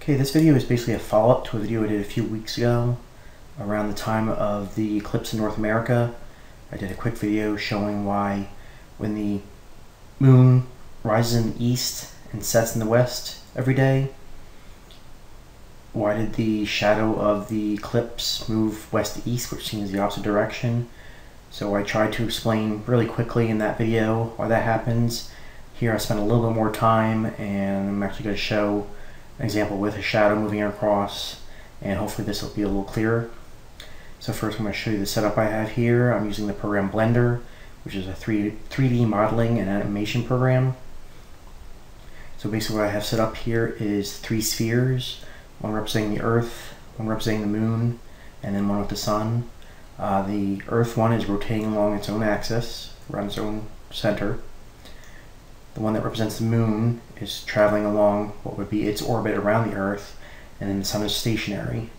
Okay, this video is basically a follow-up to a video I did a few weeks ago around the time of the eclipse in North America. I did a quick video showing why when the moon rises in the east and sets in the west every day, why did the shadow of the eclipse move west to east, which seems the opposite direction. So I tried to explain really quickly in that video why that happens. Here I spent a little bit more time, and I'm actually going to show an example with a shadow moving across, and hopefully this will be a little clearer. So first I'm going to show you the setup I have here. I'm using the program Blender, which is a 3D modeling and animation program. So basically what I have set up here is 3 spheres, one representing the Earth, one representing the Moon, and then one with the Sun. The Earth one is rotating along its own axis, around its own center. The one that represents the Moon is traveling along what would be its orbit around the Earth, and then the Sun is stationary.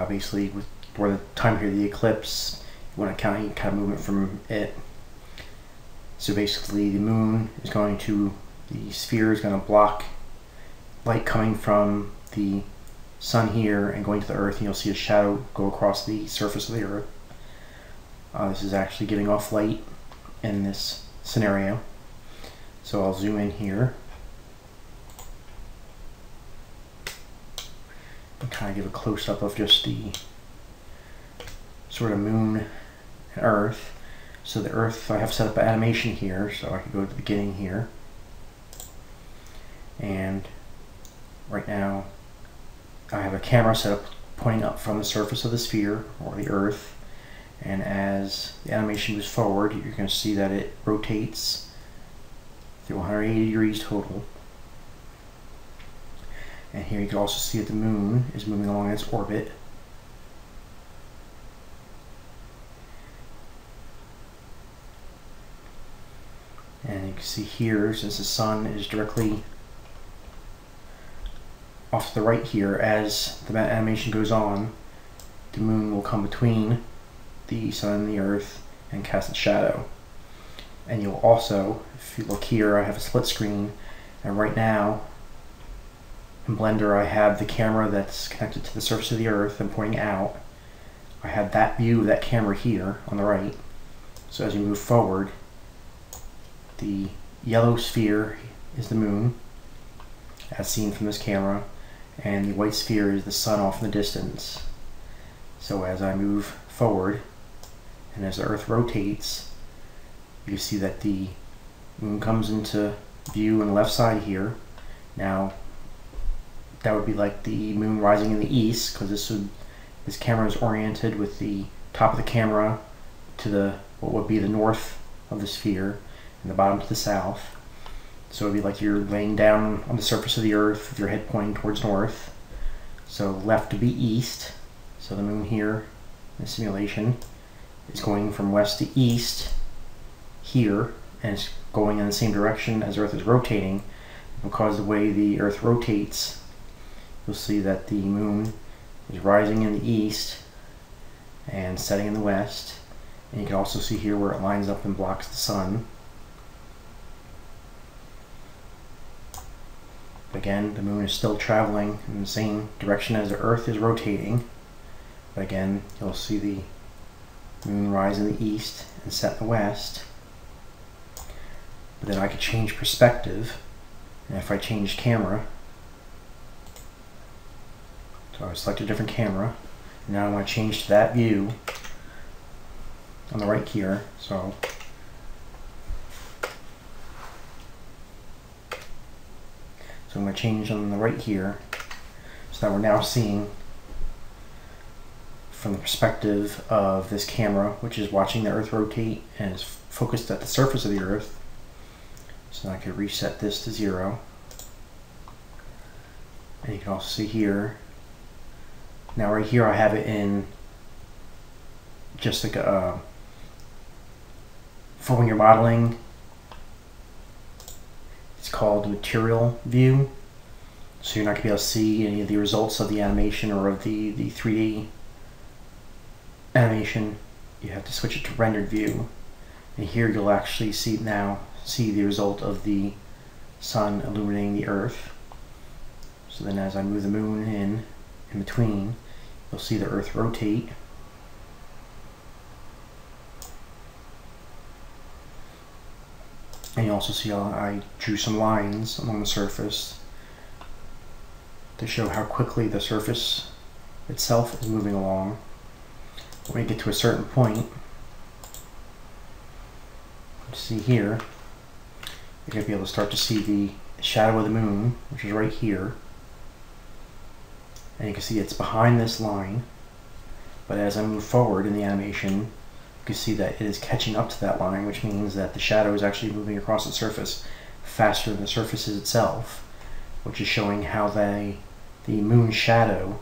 Basically, for the time period of the eclipse, you want to count any kind of movement from it. So basically, the Moon is going to, the sphere is going to block light coming from the Sun here and going to the Earth, and you'll see a shadow go across the surface of the Earth. This is actually giving off light in this scenario. So I'll zoom in here and kind of give a close-up of just the sort of Moon and Earth. So the Earth, I have set up an animation here, so I can go to the beginning here. And right now I have a camera set up pointing up from the surface of the sphere, or the Earth. And as the animation moves forward, you're going to see that it rotates 180 degrees total. And here you can also see that the Moon is moving along its orbit. And you can see here, since the Sun is directly off to the right here, as the animation goes on, the Moon will come between the Sun and the Earth and cast a shadow. And you'll also, if you look here, I have a split screen, and right now in Blender I have the camera that's connected to the surface of the Earth and pointing out. I have that view of that camera here on the right. So as you move forward, the yellow sphere is the Moon, as seen from this camera, and the white sphere is the Sun off in the distance. So as I move forward, and as the Earth rotates, you see that the Moon comes into view on the left side here. Now that would be like the Moon rising in the east, because this camera is oriented with the top of the camera to the what would be the north of the sphere and the bottom to the south. So it would be like you're laying down on the surface of the Earth with your head pointing towards north. So left to be east. So the Moon here in the simulation is going from west to east here, and it's going in the same direction as Earth is rotating. Because the way the Earth rotates, you'll see that the Moon is rising in the east and setting in the west, and you can also see here where it lines up and blocks the Sun. Again, the Moon is still traveling in the same direction as the Earth is rotating, but again, you'll see the Moon rise in the east and set in the west. But then I could change perspective, and if I change camera, so I select a different camera, and now I want to change to that view on the right here. So I'm going to change on the right here, so that we're now seeing from the perspective of this camera, which is watching the Earth rotate and is focused at the surface of the Earth. So I could reset this to 0. And you can also see here, now right here I have it in just like a, for when you're modeling, it's called material view. So you're not going to be able to see any of the results of the animation or of the 3D animation. You have to switch it to rendered view. And here you'll actually see the result of the Sun illuminating the Earth. So So then as I move the moon in between, you'll see the Earth rotate. And you also see I drew some lines along the surface to show how quickly the surface itself is moving along. When we get to a certain point, you see here, you're going to be able to start to see the shadow of the moon, which is right here. And you can see it's behind this line, but as I move forward in the animation, you can see that it is catching up to that line, which means that the shadow is actually moving across the surface faster than the surface is itself, which is showing how the moon shadow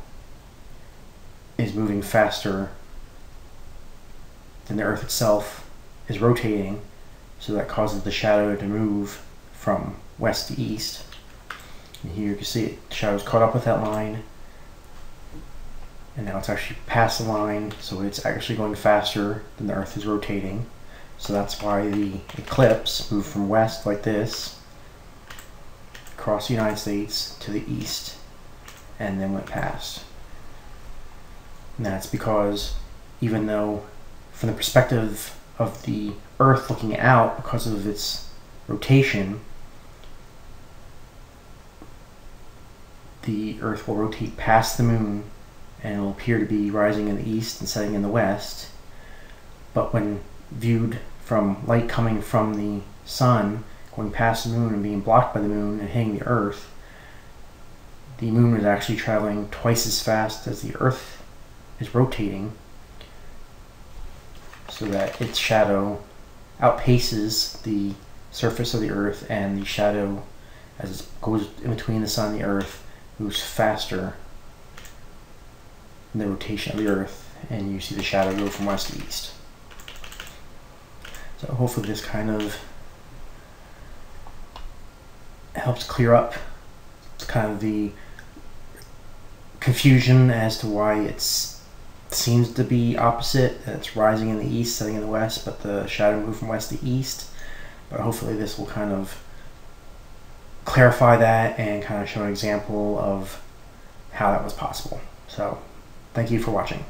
is moving faster than the Earth itself is rotating, so that causes the shadow to move from west to east. And here you can see it, the shadow's caught up with that line, and now it's actually past the line, so it's actually going faster than the Earth is rotating. So that's why the eclipse moved from west like this, across the United States to the east, and then went past. And that's because even though from the perspective of the Earth looking out, because of its rotation, the Earth will rotate past the moon and it will appear to be rising in the east and setting in the west. But when viewed from light coming from the sun, going past the moon and being blocked by the moon and hitting the Earth, the moon is actually traveling twice as fast as the Earth is rotating, so that its shadow outpaces the surface of the Earth, and the shadow, as it goes in between the sun and the Earth, moves faster than the rotation of the Earth, and you see the shadow go from west to east. So hopefully this kind of helps clear up kind of the confusion as to why it seems to be opposite, that it's rising in the east, setting in the west, but the shadow moved from west to east. But hopefully this will kind of clarify that and kind of show an example of how that was possible. So thank you for watching.